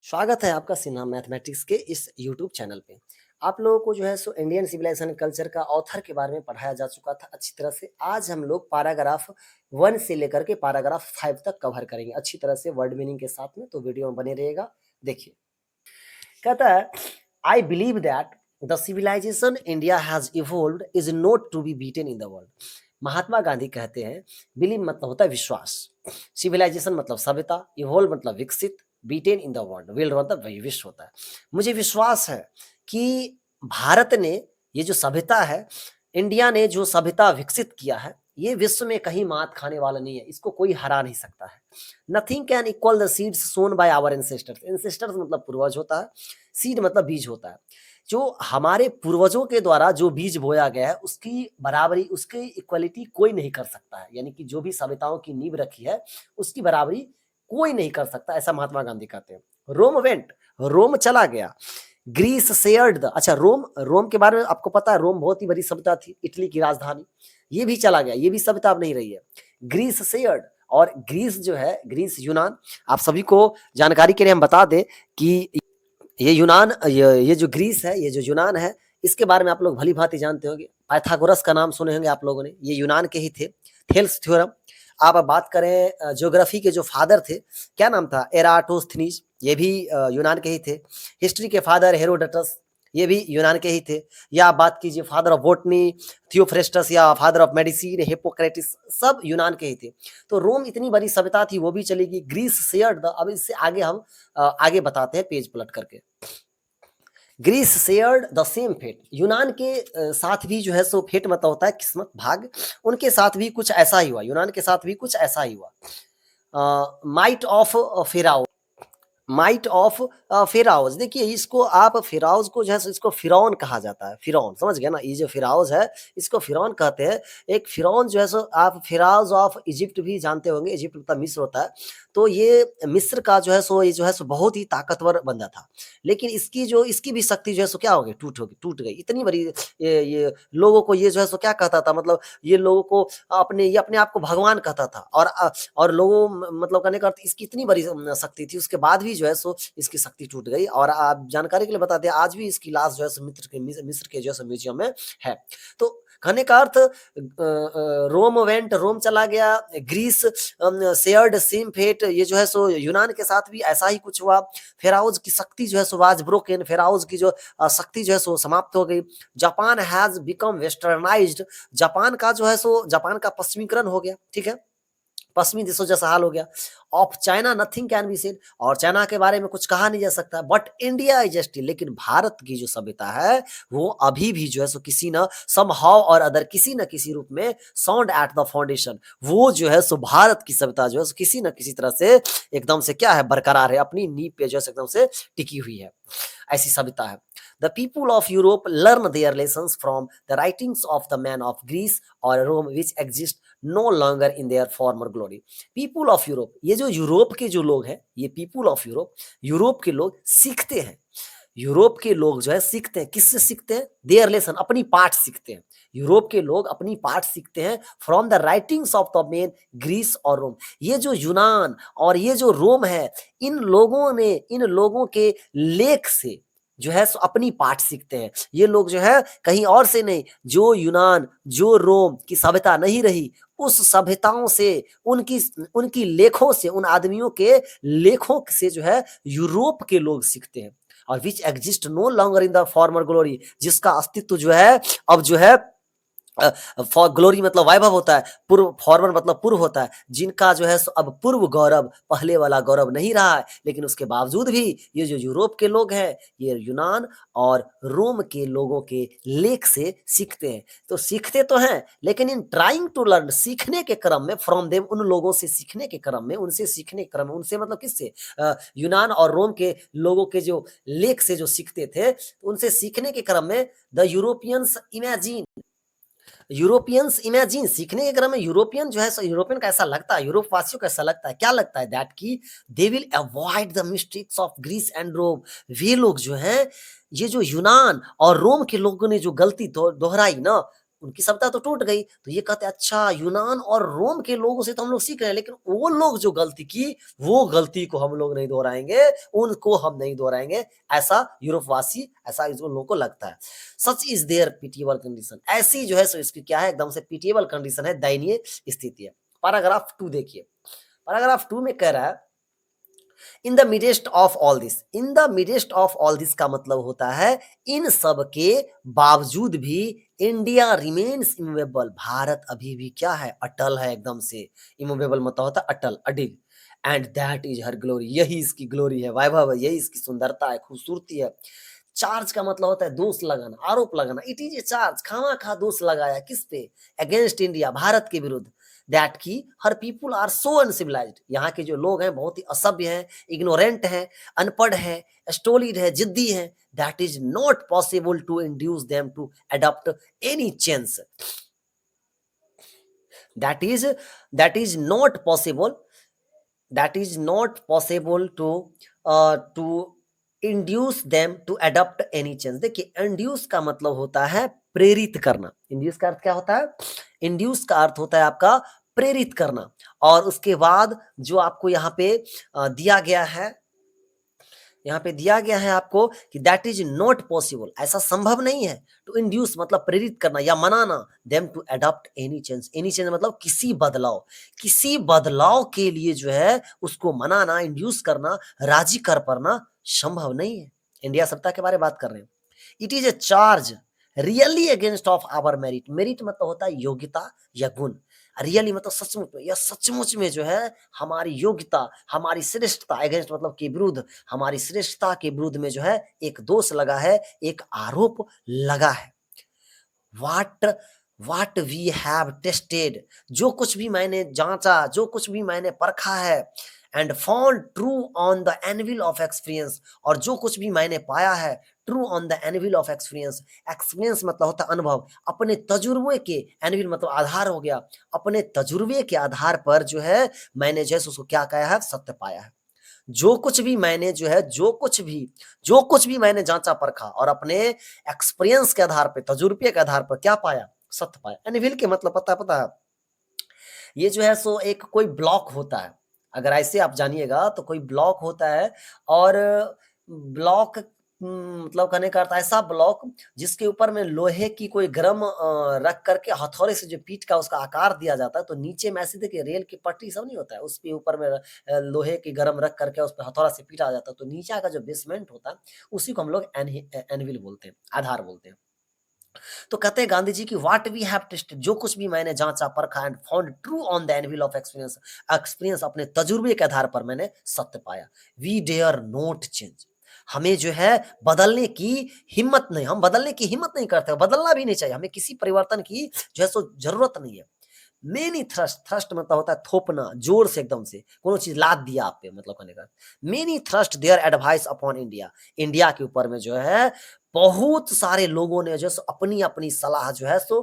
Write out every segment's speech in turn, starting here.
स्वागत है आपका सिन्हा मैथमेटिक्स के इस यूट्यूब चैनल पे। आप लोगों को जो है सो इंडियन सिविलाइजेशन कल्चर का ऑथर के बारे में पढ़ाया जा चुका था अच्छी तरह से। आज हम लोग पैराग्राफ 1 से लेकर के पैराग्राफ 5 तक कवर करेंगे अच्छी तरह से वर्ड मीनिंग के साथ में, तो वीडियो में बने रहेगा। देखिए, कहता है I believe that the civilization India has evolved is not to be beaten in the world. Mahatma Gandhi कहते हैं बिलीव मतलब होता है विश्वास, सिविलाइजेशन मतलब सभ्यता, इवॉल्व मतलब विकसित, beaten in the world, world मतलब वही विश्व होता है। मुझे विश्वास है कि भारत ने ये जो सभ्यता है, इंडिया ने जो सभ्यता विकसित किया है, ये विश्व में कहीं मात खाने वाला नहीं है, इसको कोई हरा नहीं सकता है। Nothing can equal the seeds sown by our ancestors. Ancestors मतलब पूर्वज होता है, सीड मतलब बीज होता है। जो हमारे पूर्वजों के द्वारा जो बीज बोया गया है उसकी बराबरी, उसकी इक्वलिटी कोई नहीं कर सकता है। यानी कि जो भी सभ्यताओं की नींव रखी है उसकी बराबरी कोई नहीं कर सकता, ऐसा महात्मा गांधी कहते हैं। रोम वेंट, रोम चला गया। ग्रीस शेयर्ड द, अच्छा रोम, रोम के बारे में आपको पता है, रोम बहुत ही बड़ी सभ्यता थी, इटली की राजधानी। ये भी चला गया, ये भी सभ्यता अब नहीं रही है। ग्रीस शेयर्ड, और ग्रीस जो है, ग्रीस यूनान, आप सभी को जानकारी के लिए हम बता दें कि ये यूनान, ये जो ग्रीस है, ये जो यूनान है, इसके बारे में आप लोग भली भांति जानते होंगे। पाइथागोरस का नाम सुने होंगे आप लोगों ने, ये यूनान के ही थे। Thales theorem. आप अब बात करें ज्योग्राफी के जो फादर थे, क्या नाम था, एराटोस्थनीज, ये भी यूनान के ही थे। हिस्ट्री के फादर हेरोडोटस, ये भी यूनान के ही थे। या आप बात कीजिए फादर ऑफ बॉटनी, थियोफ्रेस्टस, या फादर ऑफ मेडिसिन हिप्पोक्रेटिस, सब यूनान के ही थे। तो रोम इतनी बड़ी सभ्यता थी, वो भी चलेगी। ग्रीस शेयर्ड द, अब इससे आगे हम आगे बताते हैं पेज पलट करके। Greece shared the same fate, यूनान के साथ भी जो है सो, फेट मतलब होता है किस्मत, भाग, उनके साथ भी कुछ ऐसा ही हुआ, यूनान के साथ भी कुछ ऐसा ही हुआ। माइट ऑफ फिराओ, माइट ऑफ फिराउज, देखिए इसको आप फिराउज को जो है इसको फिरौन कहा जाता है। फिरौन, समझ गया ना, ये जो फिराउज है इसको फिरौन कहते हैं। एक फिरौन जो है सो, आप फिराउज ऑफ इजिप्ट भी जानते होंगे, इजिप्ट मतलब मिस्र होता है। तो ये मिस्र का जो है सो, ये जो है सो बहुत ही ताकतवर बंदा था, लेकिन इसकी भी शक्ति जो है सो क्या हो गई, टूट गई। इतनी बड़ी ये लोगों को ये जो है सो क्या कहता था, मतलब ये लोगों को ये अपने आप को भगवान कहता था। और लोगों मतलब कहने का अर्थ, इसकी इतनी बड़ी शक्ति थी, उसके बाद भी जो है सो इसकी शक्ति टूट गई। और आप जानकारी के लिए बता दें, आज भी इसकी लाश जो है सो मिस्र के जो है म्यूजियम में है। तो कहने का अर्थ, रोम वेंट, रोम चला गया। ग्रीस शेयर्ड सेम फेट, ये जो है सो यूनान के साथ भी ऐसा ही कुछ हुआ। फेराउज की शक्ति जो है सो वाज ब्रोकन, फेराउज की जो शक्ति जो है सो समाप्त हो गई। Japan has become westernised, Japan का जो है सो, जापान का पश्चिमीकरण हो गया, ठीक है, पश्चिमी देशों जैसा हाल हो गया। Of China nothing can be said, और चाइना के बारे में कुछ कहा नहीं जा सकता। बट इंडिया इज स्टिल, लेकिन भारत की जो सभ्यता है वो अभी भी जो है सो किसी न समहाउ और अदर, किसी न किसी रूप में साउंड एट द फाउंडेशन, वो जो है सो भारत की सभ्यता जो है सो किसी न किसी तरह से एकदम से क्या है, बरकरार है, अपनी नींव पे जो है एकदम से टिकी हुई है, ऐसी सभ्यता है। The people of Europe learn their lessons from the writings of the man of Greece और Rome which exist no longer in their former glory. People of Europe, ये जो यूरोप के जो लोग हैं, ये पीपुल ऑफ यूरोप, यूरोप के लोग सीखते हैं। यूरोप के लोग जो है सीखते हैं, किससे सीखते हैं, देयर लेसन, अपनी पाठ सीखते हैं। यूरोप के लोग अपनी पाठ सीखते हैं from the writings of the men Greece और रोम। ये जो यूनान और ये जो रोम है, इन लोगों ने, इन लोगों के लेख से जो है अपनी पाठ सीखते हैं। ये लोग जो है कहीं और से नहीं, जो यूनान, जो रोम की सभ्यता नहीं रही, उस सभ्यताओं से, उनकी उनकी लेखों से, उन आदमियों के लेखों से जो है यूरोप के लोग सीखते हैं। और which exist no longer in the former glory, जिसका अस्तित्व जो है अब जो है, फॉर ग्लोरी मतलब वैभव होता है, पूर्व, फॉर्मर मतलब पूर्व होता है, जिनका जो है अब पूर्व गौरव, पहले वाला गौरव नहीं रहा है। लेकिन उसके बावजूद भी ये जो यूरोप के लोग हैं, ये यूनान और रोम के लोगों के लेख से सीखते हैं। तो सीखते तो हैं, लेकिन इन ट्राइंग टू लर्न, सीखने के क्रम में, फ्रॉम देम, उन लोगों से सीखने के क्रम में, उनसे सीखने के क्रम में, उनसे मतलब किससे, यूनान और रोम के लोगों के जो लेख से जो सीखते थे, उनसे सीखने के क्रम में the Europeans imagine, Europeans imagine, सीखने के क्रम में यूरोपियन जो है, यूरोपियन का ऐसा लगता है, यूरोप वासियों को ऐसा लगता है, क्या लगता है, दैट की they will avoid the mistakes of Greece and Rome. वे लोग जो हैं, ये जो यूनान और रोम के लोगों ने जो गलती दोहराई ना, उनकी सभ्यता तो टूट गई। तो ये कहते हैं अच्छा यूनान और रोम के लोगों से तो हम लोग सीख रहे हैं, लेकिन वो लोग जो गलती की वो गलती को हम लोग नहीं दोहराएंगे, उनको हम नहीं दोहराएंगे, ऐसा यूरोपवासी, ऐसा इस लोगों को लगता है। Such is their pitiable condition, ऐसी जो है सो इसकी क्या है, एकदम से पिटिएबल कंडीशन है, दयनीय स्थिति है। पैराग्राफ 2 देखिए, पैराग्राफ 2 में कह रहा है in the midst of all this, in the midst of all this का मतलब होता है इन सब के बावजूद भी इंडिया रिमेन्स इमूवेबल, भारत अभी भी क्या है, अटल है, एकदम से इमूवेबल मतलब होता है अटल, अडिग, and that is her glory, यही इसकी ग्लोरी है, वैभव है, यही इसकी सुंदरता है, खूबसूरती है। चार्ज का मतलब होता है दोष लगाना, आरोप लगाना, इट इज ए चार्ज, खामा खा दोष लगाया किस पे, अगेंस्ट इंडिया, भारत के विरुद्ध। दैट की हर पीपुल आर सो अनसिविलाइज्ड, यहाँ के जो लोग हैं बहुत ही असभ्य हैं, इग्नोरेंट हैं, अनपढ़ हैं, स्टोलिड है, जिद्दी हैं, that is not possible to induce them to adopt any change, that is that is not possible, that is not possible to induce them to adopt any change। देखिए इंड्यूस का मतलब होता है प्रेरित करना, इंड्यूस का अर्थ क्या होता है, इंड्यूस का अर्थ होता है आपका प्रेरित करना। और उसके बाद जो आपको यहाँ पे दिया गया है, यहाँ पे दिया गया है आपको कि दैट इज नॉट पॉसिबल, ऐसा संभव नहीं है, टू इंड्यूस मतलब प्रेरित करना या मनाना, them to adopt any change, any change मतलब किसी बदलाव, किसी बदलाव के लिए जो है उसको मनाना, इंड्यूस करना, राजी कर पाना संभव नहीं है। इंडिया सत्ता के बारे में बात कर रहे हैं। It is a charge really against of our merit, merit मतलब होता है योग्यता या गुण, रियली मतलब सचमुच में, या सचमुच में जो है हमारी योग्यता, हमारी श्रेष्ठता, अगेंस्ट मतलब के विरुद्ध, हमारी श्रेष्ठता के विरुद्ध में जो है एक दोष लगा है, एक आरोप लगा है। वाट वाट वी हैव टेस्टेड, जो कुछ भी मैंने जांचा, जो कुछ भी मैंने परखा है, and found true on the anvil of experience, और जो कुछ भी मैंने पाया है true on the anvil of experience, experience मतलब होता है अनुभव, अपने तजुर्बे के, एनविल मतलब आधार हो गया, अपने तजुर्बे के आधार पर जो है मैंने जैसे उसको क्या कहा है, सत्य पाया है। जो कुछ भी मैंने जो है, जो कुछ भी मैंने जांचा परखा और अपने एक्सपीरियंस के आधार पे, तजुर्बे के आधार पर क्या पाया, सत्य पाया। एनविल के मतलब पता है, ये जो है सो एक कोई ब्लॉक होता है, अगर ऐसे आप जानिएगा तो कोई ब्लॉक होता है, और ब्लॉक मतलब कहने का अर्थ ऐसा ब्लॉक जिसके ऊपर में लोहे की कोई गरम रख करके हथौड़े से जो पीठ का उसका आकार दिया जाता है, तो नीचे में ऐसे देखिए रेल की पटरी सब नहीं होता है, उसके ऊपर में लोहे की गरम रख करके उस पर हथौड़ा से पीटा जाता है, तो नीचे का जो बेसमेंट होता है उसी को हम लोग एनविल बोलते हैं, आधार बोलते हैं। तो कहते हैं गांधी जी की व्हाट वी हैव टेस्टेड, जो कुछ भी मैंने जांचा परखा, and found true on the anvil of experience, experience अपने तजुर्बे के आधार पर मैंने सत्य पाया। वी डेयर नोट चेंज, हमें जो है बदलने की हिम्मत नहीं, हम बदलने की हिम्मत नहीं करते, बदलना भी नहीं चाहिए, हमें किसी परिवर्तन की जो है सो जरूरत नहीं है। मेनी थ्रस्ट, थ्रस्ट मतलब होता है थोपना, जोर से एकदम से कोनो चीज लाद दिया आप पे, मतलब कहने का many thrust their advice upon India, India के ऊपर में जो है बहुत सारे लोगों ने जो सो अपनी अपनी सलाह जो है सो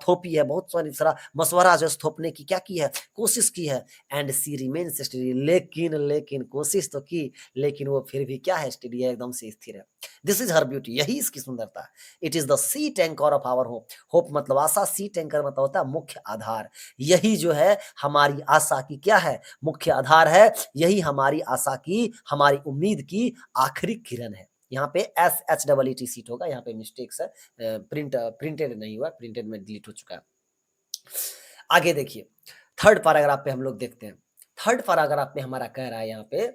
थोपी है, बहुत सारी सलाह मशवरा जो है सो थोपने की क्या की है, कोशिश की है। एंड सी रिमेन्स स्टडी, लेकिन कोशिश तो की, लेकिन वो फिर भी क्या है, स्टडी है, एकदम से स्थिर है। दिस इज हर ब्यूटी, यही इसकी सुंदरता है। It is the sheet anchor of our hope, hope मतलब आशा, सीट एंकर मतलब होता है मुख्य आधार, यही जो है हमारी आशा की क्या है, मुख्य आधार है, यही हमारी आशा की, हमारी उम्मीद की आखिरी किरण है। यहाँ पे SHEET सीट होगा, यहाँ पे मिस्टेक्स है, प्रिंटेड नहीं हुआ, प्रिंटेड में डिलीट हो चुका है। आगे देखिए थर्ड पैराग्राफ पे हम लोग देखते हैं। थर्ड पैराग्राफ में हमारा कह रहा है, यहाँ पे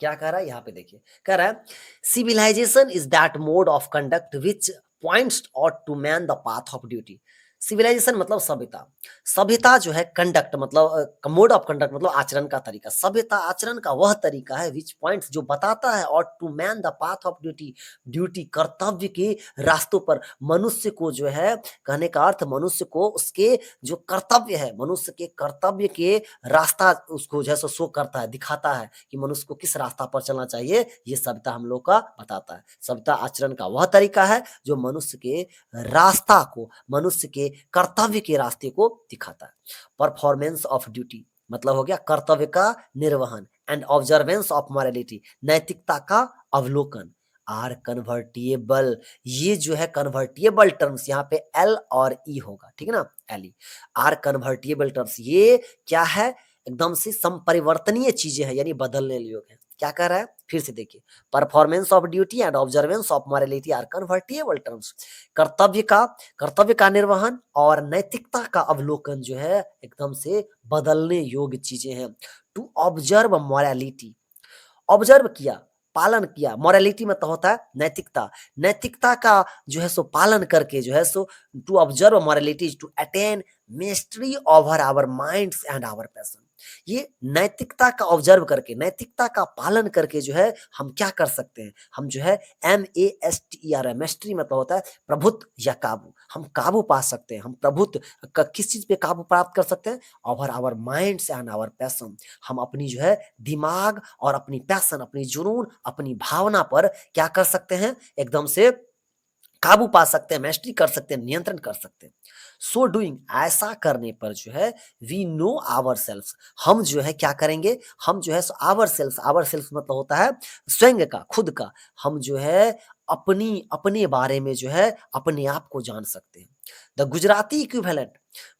क्या कह रहा है, यहाँ पे देखिए कह रहा है civilisation is that mode of conduct which points out to man the path of duty. Civilisation मतलब सभ्यता, सभ्यता जो है कंडक्ट मतलब मोड ऑफ कंडक्ट मतलब आचरण का तरीका, सभ्यता आचरण का वह तरीका है विच पॉइंट्स जो बताता है, और to man the path of duty, duty कर्तव्य के रास्तों पर मनुष्य को जो है, कहने का अर्थ मनुष्य को उसके जो कर्तव्य है, मनुष्य के कर्तव्य के रास्ता उसको जो है सो शो करता है, दिखाता है कि मनुष्य को किस रास्ता पर चलना चाहिए, ये सभ्यता हम लोग का बताता है। सभ्यता आचरण का वह तरीका है जो मनुष्य के रास्ता को, मनुष्य के कर्तव्य के रास्ते को दिखाता है। परफॉर्मेंस ऑफ ड्यूटी मतलब हो गया कर्तव्य का निर्वहन, एंड ऑब्जर्वेंस ऑफ मॉरलिटी, नैतिकता का अवलोकन, आर कन्वर्टिएबल। ये जो है कन्वर्टिएबल टर्म्स, यहाँ पे एल और ई होगा, ठीक है ना, L E. Are convertible terms, ये क्या है, एकदम से संपरिवर्तनीय चीजें हैं, यानी बदलने योग्य है। क्या कह रहा है, फिर से देखिए, performance of duty and observance of morality are convertible terms. कर्तव्य का निर्वहन और नैतिकता का अवलोकन जो है एकदम से बदलने योग्य चीजें हैं। टू ऑब्जर्व मॉरलिटी, ऑब्जर्व किया, पालन किया, मॉरलिटी मतलब होता है नैतिकता, नैतिकता का जो है सो पालन करके जो है सो, to observe morality to attain mastery over our minds and our passion. ये नैतिकता का ऑब्जर्व करके, नैतिकता का पालन करके जो है हम क्या कर सकते हैं, हम जो है MESTER, मेस्ट्री मतलब होता है प्रभुत्व या काबू, हम काबू पा सकते हैं, हम प्रभुत्व किस चीज पे काबू प्राप्त कर सकते हैं, over our minds and our passion, हम अपनी जो है दिमाग और अपनी पैशन, अपनी जुनून, अपनी भावना पर क्या कर सकते हैं, एकदम से काबू पा सकते हैं, मैस्ट्री कर सकते हैं, नियंत्रण कर सकते हैं। सो डूइंग, ऐसा करने पर जो है वी नो आवर सेल्फ, हम जो है क्या करेंगे, हम जो है आवर सेल्फ मतलब होता है स्वयं का, खुद का, हम जो है अपने बारे में जो है अपने आप को जान सकते हैं। The Gujarati equivalent,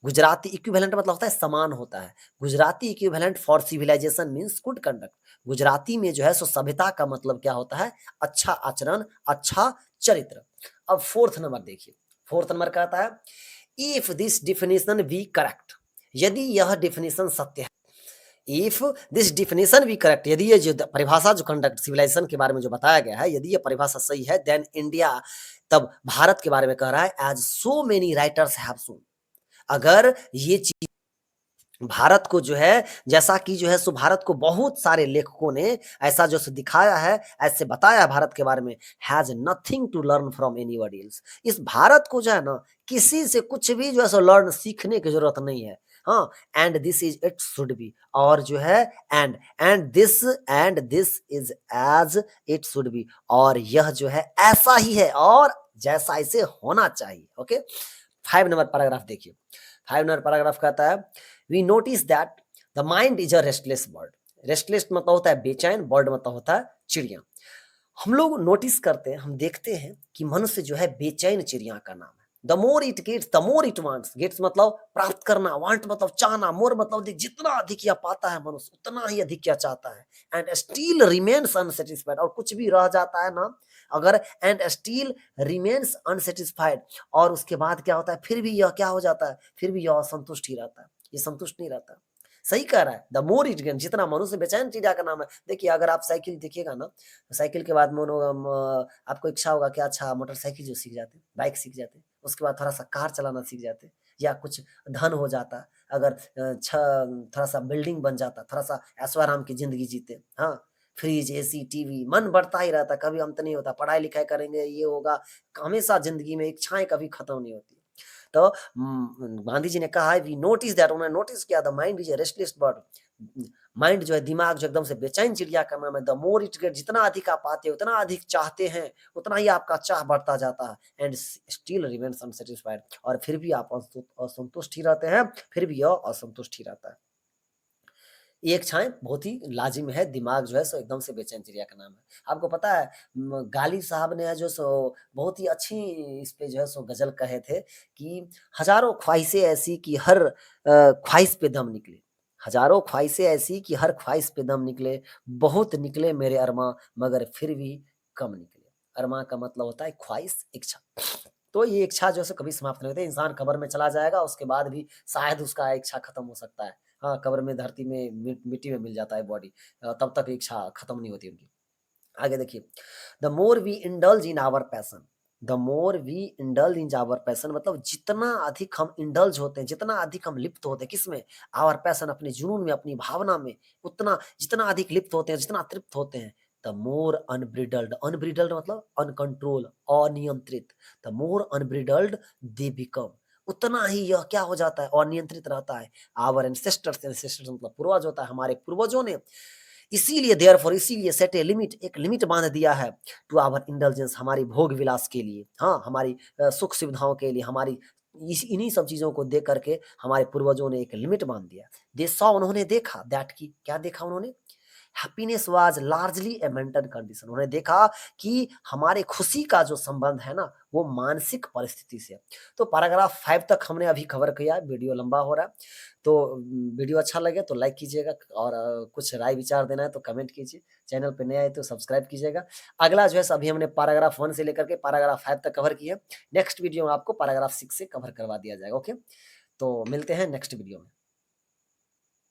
Gujarati equivalent मतलब होता है समान होता है, Gujarati equivalent for civilisation means good conduct. Gujarati में जो है सो सभ्यता का मतलब क्या होता है, अच्छा आचरण, अच्छा चरित्र। अब फोर्थ नंबर देखिए, फोर्थ नंबर कहता है if this definition be correct, यदि यह डिफिनेशन सत्य है, if this definition be correct, यदि ये जो परिभाषा जो कंडक्ट सिविलाइजेशन के बारे में जो बताया गया है, यदि ये परिभाषा सही है, देन इंडिया, तब भारत के बारे में कह रहा है as so many writers have shown, अगर ये चीज भारत को जो है, जैसा कि जो है सो भारत को बहुत सारे लेखकों ने ऐसा जो दिखाया है, ऐसे बताया है भारत के बारे में, has nothing to learn from anybody else, इस भारत को जो है ना किसी से कुछ भी जो है सो लर्न सीखने की जरूरत नहीं है। हाँ, and this is it should be, और जो है and this is as it should be, और यह जो है ऐसा ही है और जैसा इसे होना चाहिए। ओके, 5 नंबर पैराग्राफ देखिए, 5 नंबर पैराग्राफ कहता है we notice that the mind is a restless bird, restless मतलब होता है बेचैन, बर्ड मतलब होता है चिड़िया। हम लोग नोटिस करते हैं, हम देखते हैं कि मनुष्य जो है बेचैन चिड़िया का नाम है। The more it gets the more it wants, gets मतलब प्राप्त करना, वांट मतलब चाहना, मोर मतलब अधिक, जितना अधिक यह पाता है मनुष्य उतना ही अधिक यह चाहता है, एंड स्टिल रिमेन्स अनसेटिस्फाइड, और कुछ भी रह जाता है ना अगर, एंड स्टिल रिमेन्स अनसेटिस्फाइड, और उसके बाद क्या होता है, फिर भी यह क्या हो जाता है, फिर भी यह असंतुष्ट ही रहता है, ये संतुष्ट नहीं रहता। सही कह रहा है, द मोर इट गेन, जितना मनुष्य बेचैन चिड़िया का नाम है। देखिए अगर आप साइकिल देखिएगा ना, साइकिल के बाद आपको इच्छा होगा कि अच्छा मोटरसाइकिल जो सीख जाते, बाइक सीख जाते, उसके बाद थोड़ा सा कार चलाना सीख जाते, या कुछ धन हो जाता, अगर थोड़ा सा बिल्डिंग बन जाता, थोड़ा सा ऐशो आराम की जिंदगी जीते। हाँ, फ्रिज, एसी, टीवी, मन बढ़ता ही रहता, कभी अंत नहीं होता, पढ़ाई लिखाई करेंगे, ये होगा, हमेशा जिंदगी में इच्छाएं कभी खत्म नहीं होती। तो गांधी जी ने कहा है वी नोटिस दैट, उन्होंने नोटिस किया the mind is a restless bird, mind जो है, दिमाग जो एकदम से बेचैन चिड़िया का नाम है। द मोर इट गेट, जितना अधिक आप पाते हैं, उतना अधिक चाहते हैं, उतना ही आपका चाह बढ़ता जाता है, एंड स्टिल रिमेन्स अनसेटिस्फाइड, और फिर भी आप असंतुष्ट ही रहते हैं, फिर भी यह असंतुष्ट ही रहता है। ये इच्छाएं बहुत ही लाजिम है, दिमाग जो है सो एकदम से बेचैन चिड़िया का नाम है। आपको पता है गालिब साहब ने जो सो बहुत ही अच्छी इस पे जो है सो गजल कहे थे कि हजारों ख्वाहिशें ऐसी कि हर ख्वाहिश पे दम निकले, हजारों ख्वाहिशें ऐसी कि हर ख्वाहिश पे दम निकले, बहुत निकले मेरे अरमा मगर फिर भी कम निकले। अरमा का मतलब होता है ख्वाहिश, इच्छा। तो ये इच्छा जो है सो कभी समाप्त नहीं होती, इंसान कब्र में चला जाएगा उसके बाद भी शायद उसका इच्छा खत्म हो सकता है। हाँ, कब्र में धरती में मिट्टी में मिल जाता है बॉडी, तब तक इच्छा खत्म नहीं होती उनकी। आगे देखिए, the more we indulge in our passion, the more we indulge in our passion मतलब जितना अधिक हम इंडल्ज होते हैं, जितना अधिक हम लिप्त होते हैं, किसमें, आवर पैशन, अपने जुनून में, अपनी भावना में, उतना जितना अधिक लिप्त होते हैं, जितना तृप्त होते हैं, द मोर अनब्रिडल्ड, अनब्रिडल्ड मतलब अनकंट्रोल, अनियंत्रित, the more unbridled they become, उतना ही यह क्या हो जाता है, अनियंत्रित रहता है। आवर एंसेस्टर्स, एंसेस्टर्स मतलब पूर्वज होता है, हमारे पूर्वजों ने इसीलिए देयरफॉर, इसीलिए सेट ए लिमिट, एक लिमिट बांध दिया है टू आवर इंडल्जेंस, हमारी भोग विलास के लिए, हाँ, हमारी सुख सुविधाओं के लिए, हमारी इन्हीं सब चीजों को देख करके हमारे पूर्वजों ने एक लिमिट बांध दिया। दे सॉ, उन्होंने देखा, दैट की क्या देखा उन्होंने, happiness was largely A mental condition. उन्होंने देखा कि हमारे खुशी का जो संबंध है ना, वो मानसिक परिस्थिति से है। तो पैराग्राफ 5 तक हमने अभी कवर किया, वीडियो लंबा हो रहा है। तो वीडियो अच्छा लगे तो लाइक कीजिएगा, और कुछ राय विचार देना है तो कमेंट कीजिए। चैनल पे नए आए तो सब्सक्राइब कीजिएगा। अगला जो है अभी हमने पैराग्राफ 1 से लेकर के पैराग्राफ 5 तक कवर किया। नेक्स्ट वीडियो में आपको पैराग्राफ 6 से कवर करवा दिया जाएगा। ओके, तो मिलते हैं नेक्स्ट वीडियो में।